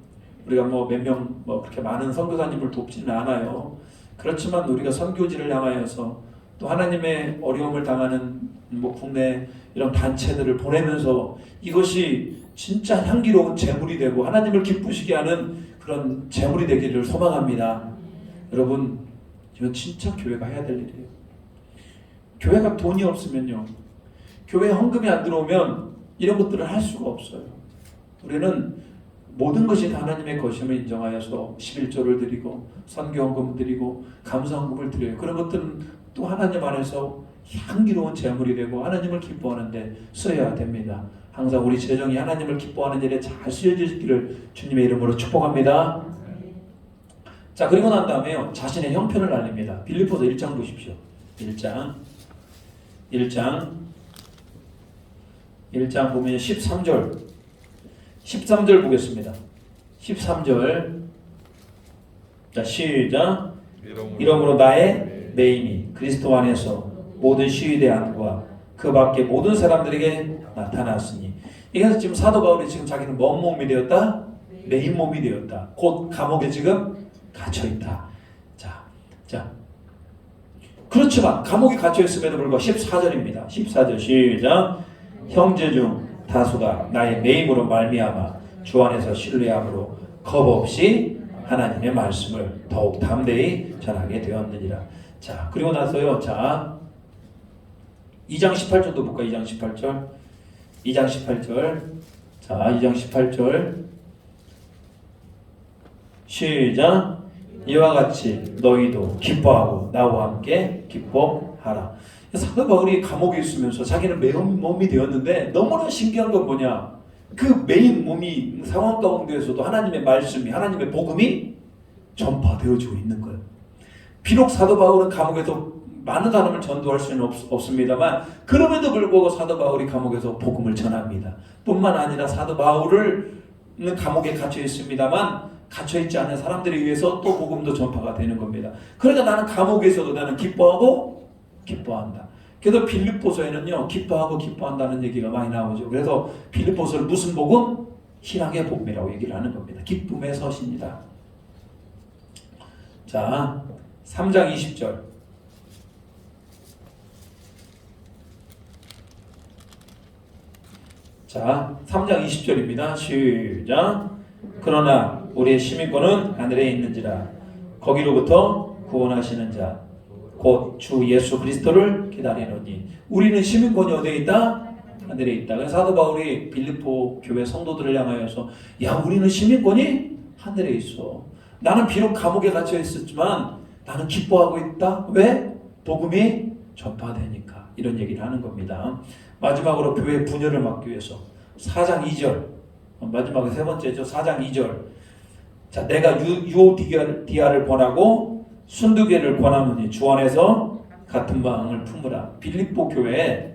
우리가 몇 명 그렇게 많은 선교사님을 돕지는 않아요. 그렇지만 우리가 선교지를 향하여서 또 하나님의 어려움을 당하는 뭐 국내 이런 단체들을 보내면서 이것이 진짜 향기로운 제물이 되고 하나님을 기쁘시게 하는 그런 제물이 되기를 소망합니다. 여러분, 이건 진짜 교회가 해야 될 일이에요. 교회가 돈이 없으면요, 교회 헌금이 안 들어오면 이런 것들을 할 수가 없어요. 우리는 모든 것이 다 하나님의 것임을 인정하여서 11조를 드리고 선교 헌금을 드리고 감사 헌금을 드려요. 그런 것들은 또 하나님 안에서 향기로운 제물이 되고 하나님을 기뻐하는데 쓰여야 됩니다. 항상 우리 재정이 하나님을 기뻐하는 일에 잘 쓰여지기를 주님의 이름으로 축복합니다. 자, 그리고 난 다음에요, 자신의 형편을 알립니다. 빌립보서 1장 보십시오. 1장 보면 13절 보겠습니다. 13절. 자, 시작. 이러므로 나의 매임이 그리스도 안에서 모든 시위대 안과 그 밖에 모든 사람들에게 나타났으니. 이게 지금 사도 바울이 지금 자기는 뭔 몸이 되었다? 매임 몸이 되었다. 곧 감옥에 지금 갇혀 있다. 자. 그렇지만 감옥에 갇혀 있음에도 불구하고 14절입니다. 14절 시작. 형제 중 다수가 나의 매임으로 말미암아 주 안에서 신뢰함으로 겁없이 하나님의 말씀을 더욱 담대히 전하게 되었느니라. 자, 그리고 나서요. 자, 2장 18절도 볼까? 2장 18절. 2장 18절. 자, 2장 18절. 시작. 이와 같이 너희도 기뻐하고 나와 함께 기뻐하라. 사도 바울이 감옥에 있으면서 자기는 매인 몸이 되었는데 너무나 신기한 건 뭐냐? 그 매인 몸이 상황 가운데에서도 하나님의 말씀이, 하나님의 복음이 전파되어지고 있는 거예요. 비록 사도 바울은 감옥에서 많은 사람을 전도할 수는 없습니다만 그럼에도 불구하고 사도 바울이 감옥에서 복음을 전합니다. 뿐만 아니라 사도 바울은 감옥에 갇혀 있습니다만 갇혀있지 않은 사람들에 의해서 또 복음도 전파가 되는 겁니다. 그러니까 나는 감옥에서도 나는 기뻐하고 기뻐한다. 그래서 빌립보서에는요, 기뻐하고 기뻐한다는 얘기가 많이 나오죠. 그래서 빌립보서를 무슨 복음? 신앙의 복음이라고 얘기를 하는 겁니다. 기쁨의 서신이다. 자, 3장 20절. 자, 3장 20절입니다. 시작. 그러나 우리의 시민권은 하늘에 있는지라 거기로부터 구원하시는 자 곧 주 예수 그리스도를 기다리노니. 우리는 시민권이 어디에 있다? 하늘에 있다. 그래서 사도 바울이 빌립보 교회 성도들을 향하여서 야, 우리는 시민권이 하늘에 있어. 나는 비록 감옥에 갇혀 있었지만 나는 기뻐하고 있다. 왜? 복음이 전파되니까. 이런 얘기를 하는 겁니다. 마지막으로 교회 분열을 막기 위해서 4장 2절, 마지막에 세 번째죠. 4장 2절. 자, 내가 유오디아를 권하고 순두개를 권하노니 주 안에서 같은 마음을 품으라. 빌립보 교회에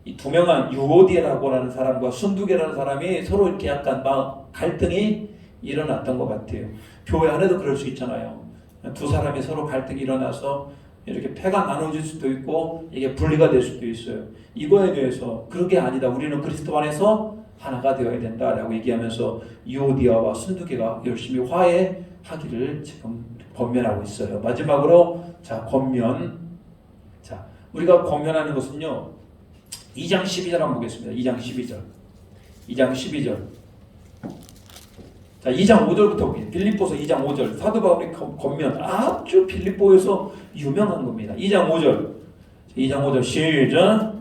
이 두 명한 유오디아라고 하는 사람과 순두개라는 사람이 서로 이렇게 약간 막 갈등이 일어났던 것 같아요. 교회 안에도 그럴 수 있잖아요. 두 사람이 서로 갈등이 일어나서 이렇게 패가 나눠질 수도 있고 이게 분리가 될 수도 있어요. 이거에 대해서 그게 아니다. 우리는 그리스도 안에서 하나가 되어야 된다라고 얘기하면서 유오디아와 순두개가 열심히 화해하기를 지금 권면하고 있어요. 마지막으로 자, 권면. 자, 우리가 권면하는 것은요, 2장 12절 한번 보겠습니다. 2장 12절. 2장 12절. 자, 2장 5절부터 볼게요. 빌립보서 2장 5절. 사도 바울이 권면, 아주 빌립보에서 유명한 겁니다. 2장 5절. 2장 5절 시작.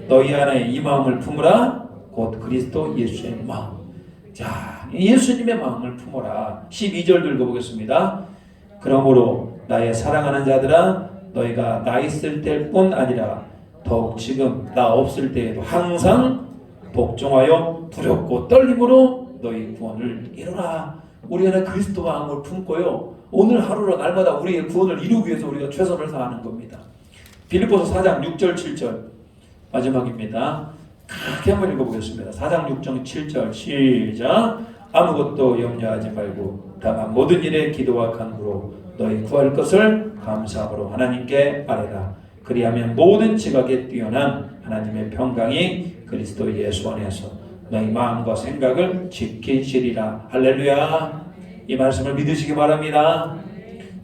너희 안에 이 마음을 품으라. 곧 그리스도 예수의 마음. 자, 예수님의 마음을 품어라. 12절도 읽어보겠습니다. 그러므로 나의 사랑하는 자들아, 너희가 나 있을 때뿐 아니라 더욱 지금 나 없을 때에도 항상 복종하여 두렵고 떨림으로 너희 구원을 이루라. 우리 안에 그리스도 마음을 품고요, 오늘 하루로 날마다 우리의 구원을 이루기 위해서 우리가 최선을 다하는 겁니다. 빌립보서 4장 6절 7절 마지막입니다. 크게 한번 읽어보겠습니다. 4장 6절 7절 시작. 아무것도 염려하지 말고 다만 모든 일에 기도와 간구로 너희 구할 것을 감사함으로 하나님께 아뢰라. 그리하면 모든 지각에 뛰어난 하나님의 평강이 그리스도 예수 안에서 너희 마음과 생각을 지키시리라. 할렐루야. 이 말씀을 믿으시기 바랍니다.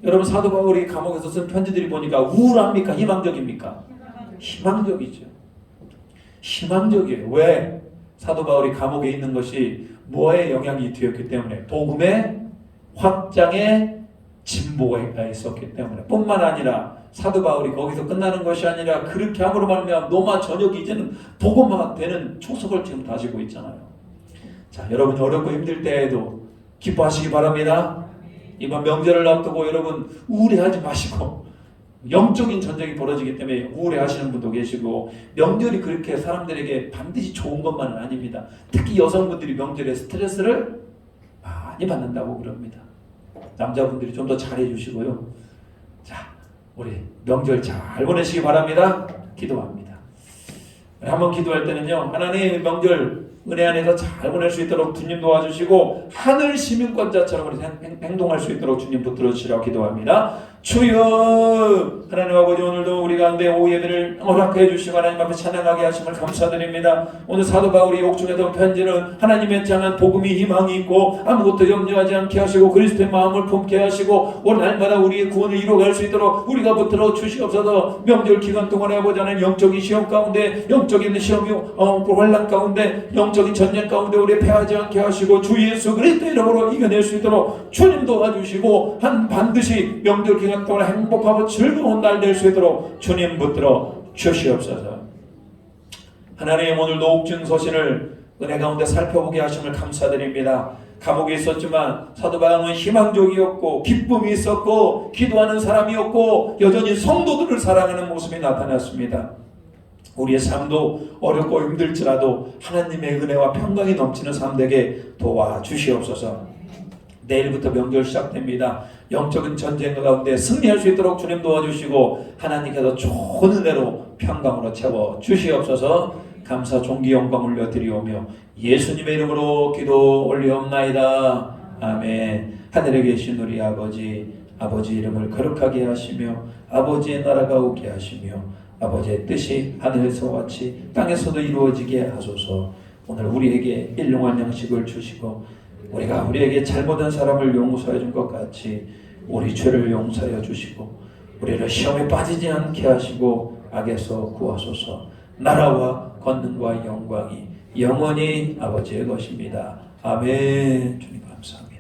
여러분, 사도 바울이 감옥에서 쓴 편지들이 보니까 우울합니까? 희망적입니까? 희망적이죠. 희망적이에요. 왜? 사도 바울이 감옥에 있는 것이 뭐에 영향이 뒤었기 때문에, 복음의 확장에 진보가 있었기 때문에. 뿐만 아니라 사도 바울이 거기서 끝나는 것이 아니라 그렇게 함으로 말미암아 로마 전역이 이제는 복음화가 되는 초석을 지금 다지고 있잖아요. 자, 여러분 어렵고 힘들 때에도 기뻐하시기 바랍니다. 이번 명절을 앞두고 여러분 우울해하지 마시고, 영적인 전쟁이 벌어지기 때문에 우울해하시는 분도 계시고, 명절이 그렇게 사람들에게 반드시 좋은 것만은 아닙니다. 특히 여성분들이 명절에 스트레스를 많이 받는다고 그럽니다. 남자분들이 좀 더 잘해주시고요. 자, 우리 명절 잘 보내시기 바랍니다. 기도합니다. 한번 기도할 때는요, 하나님 명절 은혜 안에서 잘 보낼 수 있도록 주님 도와주시고 하늘 시민권자처럼 우리 행동할 수 있도록 주님 붙들어 주시라고 기도합니다. 주여, 하나님 아버지, 오늘도 우리 가운데 오후 예배를 허락해 주시고 하나님 앞에 찬양하게 하심을 감사드립니다. 오늘 사도 바울이 옥중에서 편지는 하나님의 장한 복음이 희망이 있고 아무것도 염려하지 않게 하시고 그리스도의 마음을 품게 하시고 오늘 날마다 우리의 구원을 이루어갈 수 있도록 우리가 붙들어 주시옵소서. 명절 기간 동안에 아버지 하나님 영적인 시험 가운데, 영적인 시험이 환난 가운데, 영적인 전쟁 가운데 우리 패하지 않게 하시고 주 예수 그리스도 이름으로 이겨낼 수 있도록 주님 도와주시고 반드시 명절 기간 동안 행복하고 즐거운 날 될 수 있도록 주님 붙들어 주시옵소서. 하나님, 오늘도 옥중 서신을 은혜 가운데 살펴보게 하심을 감사드립니다. 감옥에 있었지만 사도 바울은 희망적이었고 기쁨이 있었고 기도하는 사람이었고 여전히 성도들을 사랑하는 모습이 나타났습니다. 우리의 삶도 어렵고 힘들지라도 하나님의 은혜와 평강이 넘치는 삶 되게 도와주시옵소서. 내일부터 명절 시작됩니다. 영적인 전쟁 가운데 승리할 수 있도록 주님 도와주시고 하나님께서 좋은 은혜로 평강으로 채워 주시옵소서. 감사 존귀 영광 올려드리오며 예수님의 이름으로 기도 올리옵나이다. 아멘. 하늘에 계신 우리 아버지, 아버지 이름을 거룩하게 하시며 아버지의 나라가 오게 하시며 아버지의 뜻이 하늘에서 같이 땅에서도 이루어지게 하소서. 오늘 우리에게 일용할 양식을 주시고 우리가 우리에게 잘못한 사람을 용서해 준 것 같이 우리 죄를 용서해 주시고 우리를 시험에 빠지지 않게 하시고 악에서 구하소서. 나라와 권능과 영광이 영원히 아버지의 것입니다. 아멘. 주님 감사합니다.